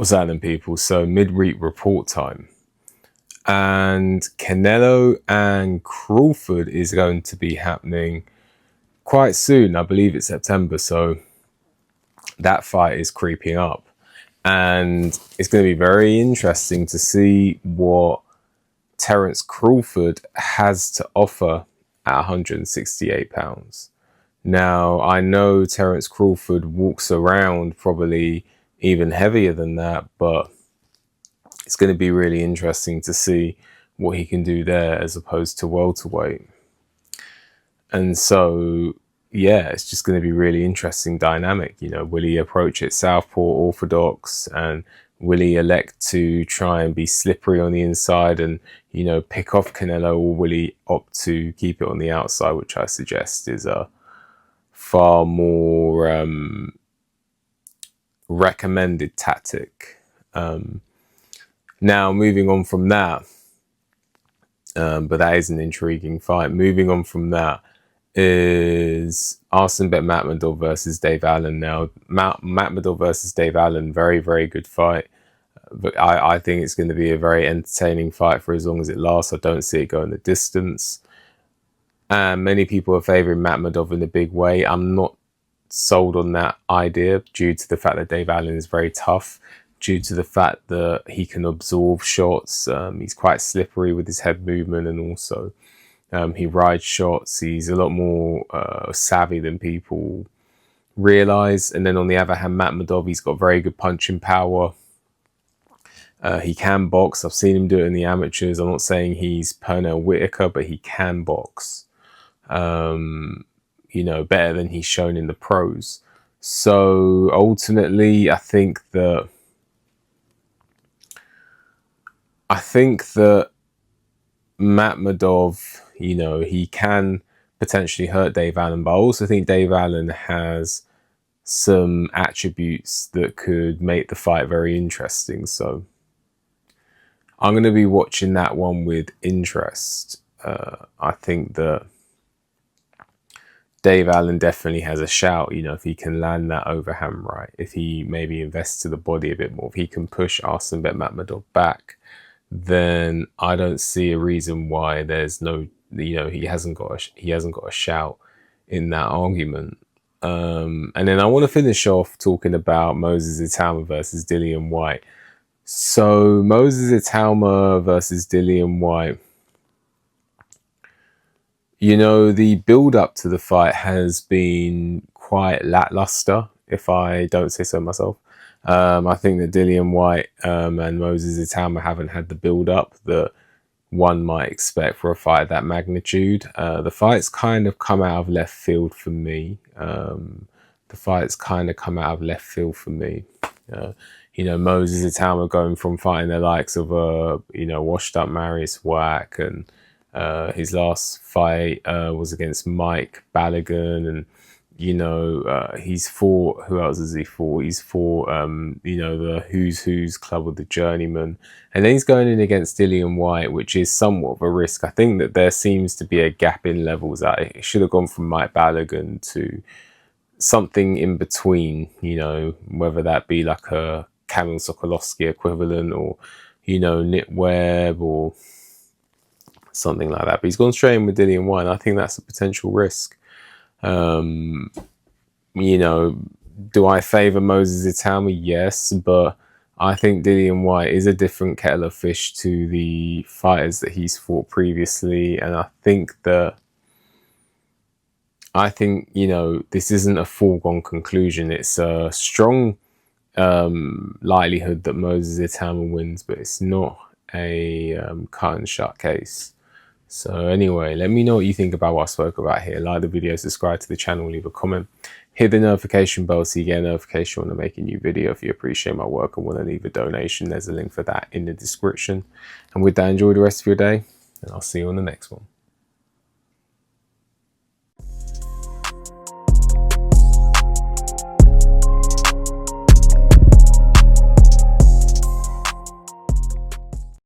What's happening, people? So midweek report time, and Canelo and Crawford is going to be happening quite soon. I believe it's September, so that fight is creeping up, and it's going to be very interesting to see what Terence Crawford has to offer at 168 pounds. Now, I know Terence Crawford walks around probably even heavier than that, but it's going to be really interesting to see what he can do there as opposed to welterweight. And so, yeah, it's just going to be really interesting dynamic. You know, will he approach it southpaw orthodox, and will he elect to try and be slippery on the inside and, you know, pick off Canelo, or will he opt to keep it on the outside, which I suggest is a far more recommended tactic. Now, moving on from that, but that is an intriguing fight. Moving on from that is Arsenbek Makhmudov versus Dave Allen. Now, Makhmudov versus Dave Allen, very, very good fight. But I think it's going to be a very entertaining fight for as long as it lasts. I don't see it going the distance. And many people are favouring Makhmudov in a big way. I'm not sold on that idea due to the fact that Dave Allen is very tough, due to the fact that he can absorb shots. He's quite slippery with his head movement, and also he rides shots. He's a lot more savvy than people realise. And then on the other hand, Makhmudov, he's got very good punching power. He can box. I've seen him do it in the amateurs. I'm not saying he's Pernell Whitaker, but he can box. You know, better than he's shown in the pros. So ultimately, I think that Makhmudov, you know, he can potentially hurt Dave Allen, but I also think Dave Allen has some attributes that could make the fight very interesting. So I'm going to be watching that one with interest. I think that Dave Allen definitely has a shout, you know, if he can land that overhand right, if he maybe invests to the body a bit more, if he can push Arsenbek Makhmudov back, then I don't see a reason why there's no, you know, he hasn't got a shout in that argument. And then I want to finish off talking about Moses Itauma versus Dillian Whyte. So Moses Itauma versus Dillian Whyte. You know, the build-up to the fight has been quite lackluster, if I don't say so myself. I think that Dillian Whyte and Moses Itauma haven't had the build-up that one might expect for a fight of that magnitude. The fight's kind of come out of left field for me. You know, Moses Itauma going from fighting the likes of you know, washed-up Marius Whack, and his last fight was against Mike Balogun, and you know, he's fought, who else has he fought? He's fought you know, the who's club of the journeyman, and then he's going in against Dillian Whyte, which is somewhat of a risk. I think that there seems to be a gap in levels. That it should have gone from Mike Balogun to something in between, you know, whether that be like a Kamil Sokolowski equivalent, or, you know, Nit Webb or something like that. But he's gone straight in with Dillian Whyte, and I think that's a potential risk. You know, do I favour Moses Itauma? Yes, but I think Dillian Whyte is a different kettle of fish to the fighters that he's fought previously, and I think, you know, this isn't a foregone conclusion. It's a strong likelihood that Moses Itauma wins, but it's not a cut and shut case. So anyway, let me know what you think about what I spoke about here. Like the video, subscribe to the channel, leave a comment, hit the notification bell so you get a notification when I make a new video. If you appreciate my work and want to leave a donation, there's a link for that in the description. And with that, enjoy the rest of your day, and I'll see you on the next one.